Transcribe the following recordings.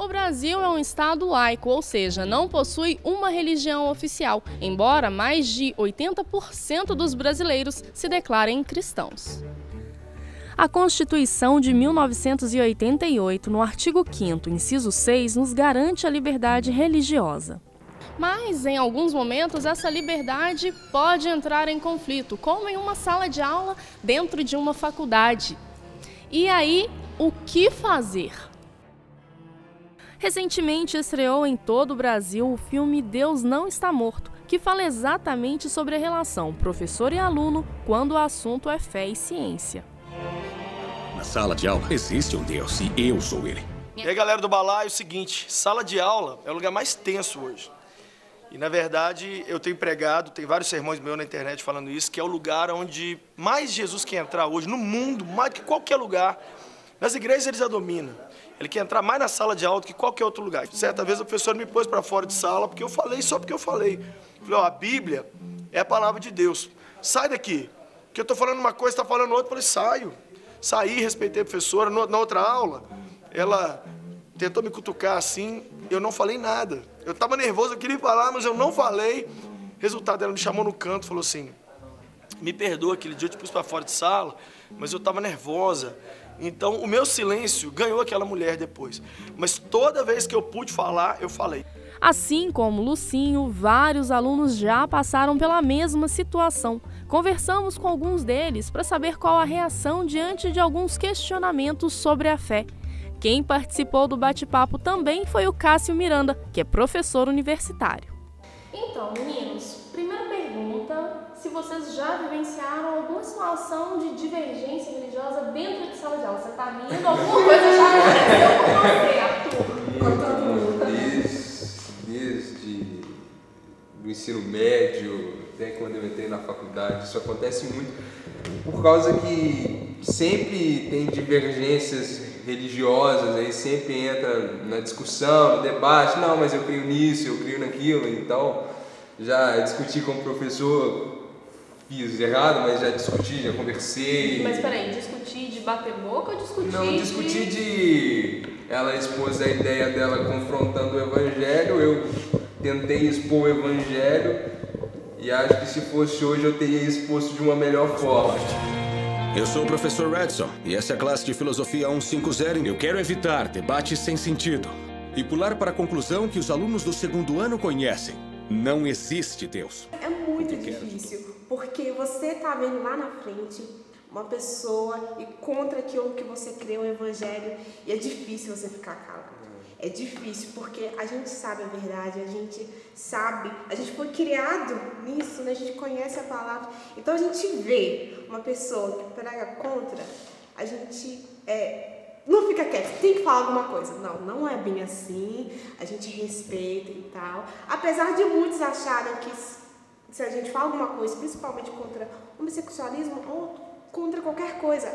O Brasil é um estado laico, ou seja, não possui uma religião oficial, embora mais de 80% dos brasileiros se declarem cristãos. A Constituição de 1988, no artigo 5º, inciso 6, nos garante a liberdade religiosa. Mas, em alguns momentos, essa liberdade pode entrar em conflito, como em uma sala de aula dentro de uma faculdade. E aí, o que fazer? Recentemente estreou em todo o Brasil o filme Deus Não Está Morto, que fala exatamente sobre a relação professor e aluno quando o assunto é fé e ciência. Na sala de aula existe um Deus e eu sou ele. E aí, galera do Balaio, é o seguinte, sala de aula é o lugar mais tenso hoje. E, na verdade, eu tenho pregado, tem vários sermões meus na internet falando isso, que é o lugar onde mais Jesus quer entrar hoje, no mundo, mais do que qualquer lugar. Nas igrejas ele já domina. Ele quer entrar mais na sala de aula do que qualquer outro lugar. Certa vez o professor me pôs para fora de sala porque eu falei só porque eu falei. Falei, ó, a Bíblia é a palavra de Deus. Sai daqui. Porque eu estou falando uma coisa, está falando outra. Eu falei, saio. Saí, respeitei a professora. Na outra aula, ela tentou me cutucar assim, eu não falei nada. Eu estava nervoso, eu queria falar, mas eu não falei. Resultado, ela me chamou no canto e falou assim, me perdoa, aquele dia eu te pus para fora de sala, mas eu estava nervosa. Então, o meu silêncio ganhou aquela mulher depois. Mas toda vez que eu pude falar, eu falei. Assim como Lucinho, vários alunos já passaram pela mesma situação. Conversamos com alguns deles para saber qual a reação diante de alguns questionamentos sobre a fé. Quem participou do bate-papo também foi o Cássio Miranda, que é professor universitário. Então, meninos, primeira pergunta, se vocês já vivenciaram alguma situação de divergência religiosa dentro de sala de aula. Você está rindo? Alguma coisa já aconteceu com você, Arthur? Desde o ensino médio, até quando eu entrei na faculdade, isso acontece muito por causa que sempre tem divergências religiosas, aí sempre entra na discussão, no debate, não, mas eu creio nisso, eu creio naquilo, então já discuti com o professor, fiz errado, mas já discuti, já conversei. Mas peraí, discutir de bater boca ou discutir Não, discuti de... Ela expôs a ideia dela confrontando o evangelho, eu tentei expor o evangelho e acho que se fosse hoje eu teria exposto de uma melhor forma. Eu sou o professor Redson e essa é a classe de filosofia 150. Eu quero evitar debates sem sentido e pular para a conclusão que os alunos do segundo ano conhecem. Não existe Deus. É muito difícil, porque você está vendo lá na frente uma pessoa e contra aquilo que você crê, o evangelho, e é difícil você ficar calado. É difícil, porque a gente sabe a verdade, a gente sabe, a gente foi criado nisso, né? A gente conhece a palavra. Então a gente vê uma pessoa que prega contra, a gente não fica quieto, tem que falar alguma coisa. Não, não é bem assim, a gente respeita e tal. Apesar de muitos acharem que se a gente fala alguma coisa, principalmente contra o homossexualismo ou contra qualquer coisa,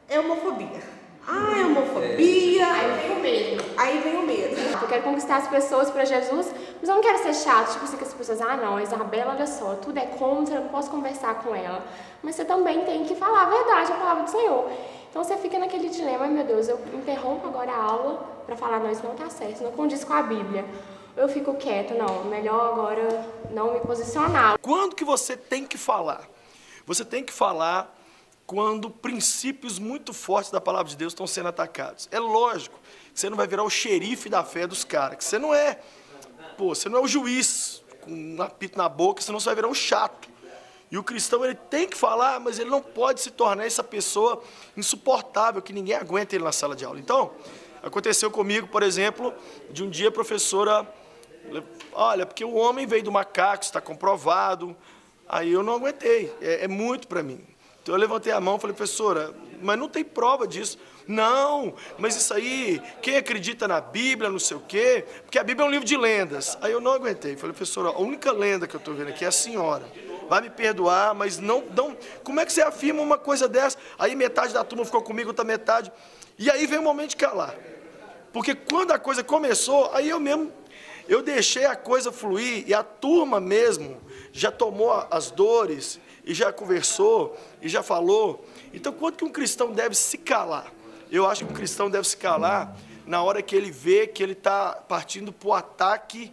é homofobia. Ah, é homofobia. Aí vem o medo. Aí vem o medo. Eu quero conquistar as pessoas para Jesus, mas eu não quero ser chato, tipo assim, que as pessoas, não, a Isabela, olha só, tudo é contra, eu não posso conversar com ela. Mas você também tem que falar a verdade, a palavra do Senhor. Então você fica naquele dilema, ai meu Deus, eu interrompo agora a aula para falar, não, isso não tá certo, isso não condiz com a Bíblia. Eu fico quieta, não, melhor agora não me posicionar. Quando que você tem que falar? Você tem que falar quando princípios muito fortes da palavra de Deus estão sendo atacados. É lógico que você não vai virar o xerife da fé dos caras, que você não é, você não é o juiz com um apito na boca, senão você vai virar um chato. E o cristão, ele tem que falar, mas ele não pode se tornar essa pessoa insuportável, que ninguém aguenta ele na sala de aula. Então, aconteceu comigo, por exemplo, de um dia a professora, olha, porque o homem veio do macaco, está comprovado, aí eu não aguentei, é muito para mim. Então eu levantei a mão e falei, professora, mas não tem prova disso. Não, mas isso aí, quem acredita na Bíblia, não sei o quê, porque a Bíblia é um livro de lendas. Aí eu não aguentei, falei, professora, a única lenda que eu estou vendo aqui é a senhora. Vai me perdoar, mas não, como é que você afirma uma coisa dessa? Aí metade da turma ficou comigo, outra metade. E aí vem o momento de calar. Porque quando a coisa começou, aí eu deixei a coisa fluir e a turma mesmo já tomou as dores e já conversou e já falou. Então, quanto que um cristão deve se calar? Eu acho que um cristão deve se calar na hora que ele vê que ele está partindo para o ataque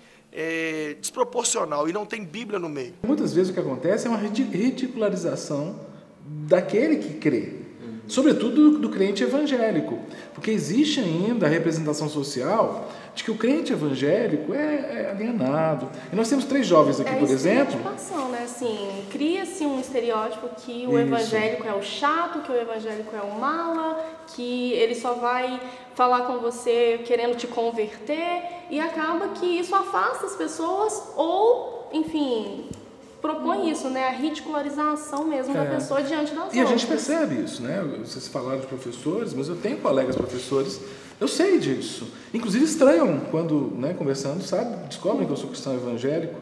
desproporcional e não tem Bíblia no meio. Muitas vezes o que acontece é uma ridicularização daquele que crê, sobretudo do crente evangélico, porque existe ainda a representação social de que o crente evangélico é alienado. E nós temos 3 jovens aqui, por exemplo. Né? Assim, cria-se um estereótipo que o evangélico é o chato, que o evangélico é o mala, que ele só vai falar com você querendo te converter, e acaba que isso afasta as pessoas ou, enfim, propõe isso, né? A ridicularização mesmo da pessoa diante das outras. E a gente percebe isso, né? Vocês falaram de professores, mas eu tenho colegas professores, eu sei disso. Inclusive estranham quando, né, conversando, sabe? Descobrem que eu sou cristão evangélico,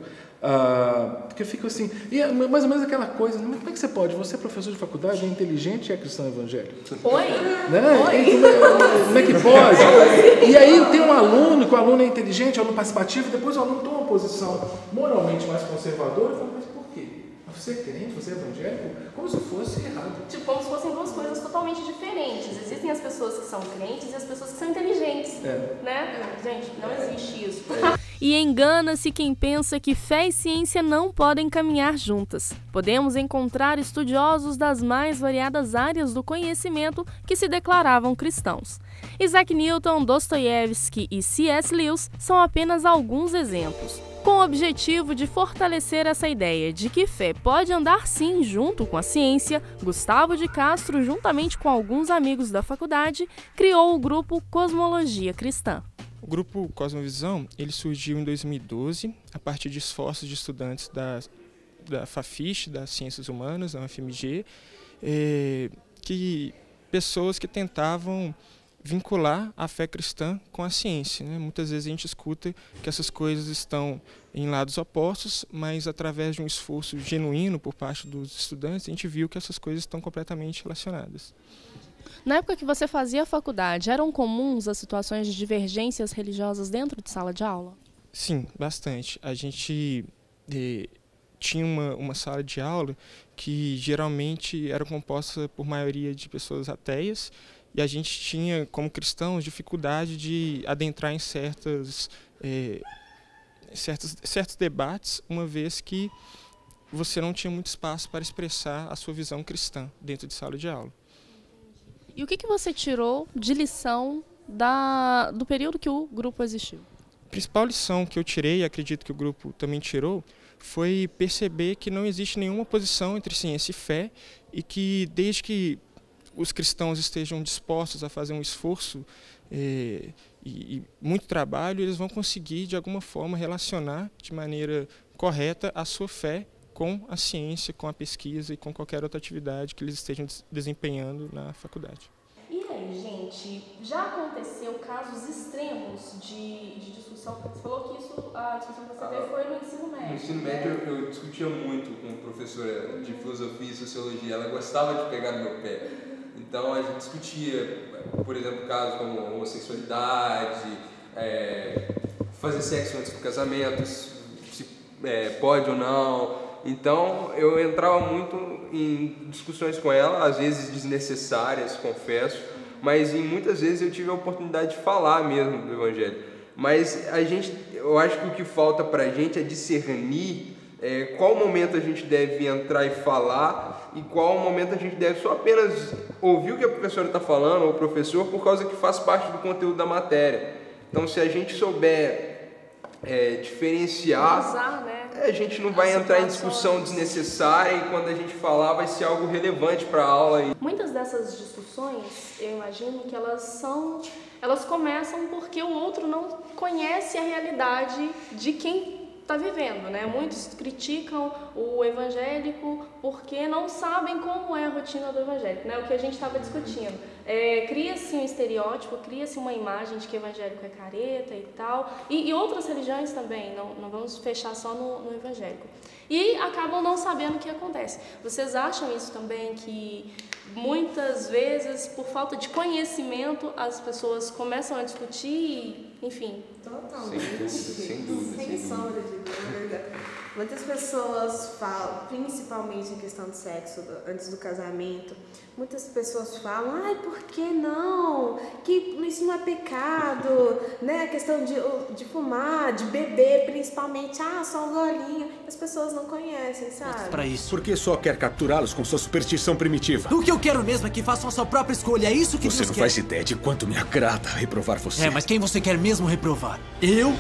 porque fica assim, e é mais ou menos aquela coisa, mas como é que você pode? Você é professor de faculdade, é inteligente e é cristão evangélico. Oi? Né? Oi? Como é que pode? E aí tem um aluno, que o aluno é inteligente, o aluno participativo, e depois o aluno toma uma posição moralmente mais conservadora e fala, mas por quê? Você é crente, você é evangélico? Como se fosse errado. Tipo, como se fossem 2 coisas totalmente diferentes. Existem as pessoas que são crentes e as pessoas que são inteligentes, né? Gente, não existe isso. E engana-se quem pensa que fé e ciência não podem caminhar juntas. Podemos encontrar estudiosos das mais variadas áreas do conhecimento que se declaravam cristãos. Isaac Newton, Dostoiévski e C.S. Lewis são apenas alguns exemplos. Com o objetivo de fortalecer essa ideia de que fé pode andar sim junto com a ciência, Gustavo de Castro, juntamente com alguns amigos da faculdade, criou o grupo Cosmologia Cristã. O grupo Cosmovisão ele surgiu em 2012, a partir de esforços de estudantes da FAFISH, das Ciências Humanas, da UFMG, pessoas que tentavam vincular a fé cristã com a ciência, né? Muitas vezes a gente escuta que essas coisas estão em lados opostos, mas através de um esforço genuíno por parte dos estudantes, a gente viu que essas coisas estão completamente relacionadas. Na época que você fazia a faculdade, eram comuns as situações de divergências religiosas dentro de sala de aula? Sim, bastante. A gente tinha uma sala de aula que geralmente era composta por maioria de pessoas ateias, e a gente tinha, como cristãos, dificuldade de adentrar em certos debates, uma vez que você não tinha muito espaço para expressar a sua visão cristã dentro de sala de aula. E o que você tirou de lição do período que o grupo existiu? A principal lição que eu tirei, e acredito que o grupo também tirou, foi perceber que não existe nenhuma oposição entre ciência e fé, e que desde que os cristãos estejam dispostos a fazer um esforço e muito trabalho, eles vão conseguir, de alguma forma, relacionar de maneira correta a sua fé com a ciência, com a pesquisa e com qualquer outra atividade que eles estejam desempenhando na faculdade. E aí, gente, já aconteceu casos extremos de discussão? Você falou que a discussão que você teve foi no ensino médio. No ensino médio eu discutia muito com uma professora de filosofia e sociologia, ela gostava de pegar no meu pé. Então a gente discutia, por exemplo, casos como homossexualidade, fazer sexo antes do casamento, se pode ou não. Então eu entrava muito em discussões com ela, às vezes desnecessárias, confesso, mas muitas vezes eu tive a oportunidade de falar mesmo do Evangelho. Mas eu acho que o que falta para a gente é discernir qual momento a gente deve entrar e falar e qual momento a gente deve só apenas ouvir o que a professora está falando ou o professor, por causa que faz parte do conteúdo da matéria. Então, se a gente souber diferenciar, usar, né, a gente não vai entrar em discussão desnecessária, e quando a gente falar vai ser algo relevante para a aula. Muitas dessas discussões, eu imagino que elas começam porque o outro não conhece a realidade de quem está vivendo, né? Muitos criticam o evangélico porque não sabem como é a rotina do evangélico, né? O que a gente estava discutindo. Cria-se um estereótipo, cria-se uma imagem de que evangélico é careta e tal, e outras religiões também, não vamos fechar só no evangélico. E acabam não sabendo o que acontece. Vocês acham isso também, que muitas vezes, por falta de conhecimento, as pessoas começam a discutir, enfim? Totalmente. Sem dúvida. Sem sombra de dúvida. Muitas pessoas falam, principalmente em questão de sexo, antes do casamento, muitas pessoas falam, ai, por que não? Que isso não é pecado, né? A questão de fumar, de beber, principalmente, só um golinho. As pessoas não conhecem, sabe? Pra isso. Porque só quer capturá-los com sua superstição primitiva. O que eu quero mesmo é que façam a sua própria escolha, é isso que Deus quer. Você não faz ideia de quanto me agrada reprovar você. Mas quem você quer mesmo reprovar? Eu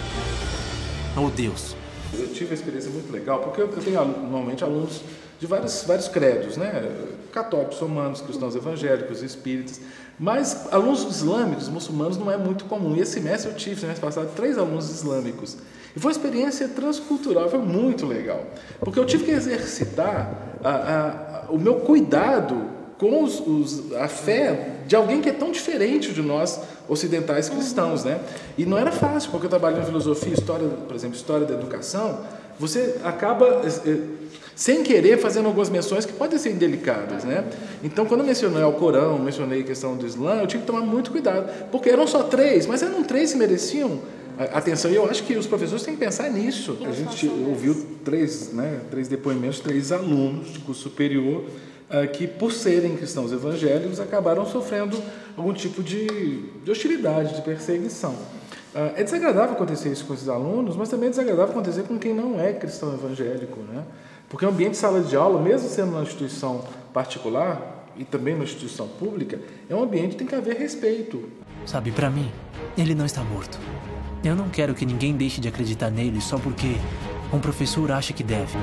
ou Deus? Eu tive uma experiência muito legal, porque eu tenho normalmente alunos de vários credos, né? Católicos, romanos, cristãos evangélicos, espíritas, mas alunos islâmicos, muçulmanos, não é muito comum. E esse semestre eu tive, semestre passado, 3 alunos islâmicos. E foi uma experiência transcultural, foi muito legal, porque eu tive que exercitar o meu cuidado com a fé de alguém que é tão diferente de nós ocidentais cristãos, né? E não era fácil, porque eu trabalho em filosofia, história, por exemplo, história da educação, você acaba, sem querer, fazendo algumas menções que podem ser indelicadas, né? Então, quando eu mencionei o Corão, mencionei a questão do Islã, eu tive que tomar muito cuidado, porque eram só 3, mas eram 3 que mereciam atenção, e eu acho que os professores têm que pensar nisso. A gente ouviu 3 depoimentos, 3 alunos de curso superior, que, por serem cristãos evangélicos, acabaram sofrendo algum tipo de hostilidade, de perseguição. É desagradável acontecer isso com esses alunos, mas também é desagradável acontecer com quem não é cristão evangélico, né? Porque o ambiente de sala de aula, mesmo sendo uma instituição particular e também uma instituição pública, é um ambiente que tem que haver respeito. Sabe, pra mim, ele não está morto. Eu não quero que ninguém deixe de acreditar nele só porque um professor acha que deve.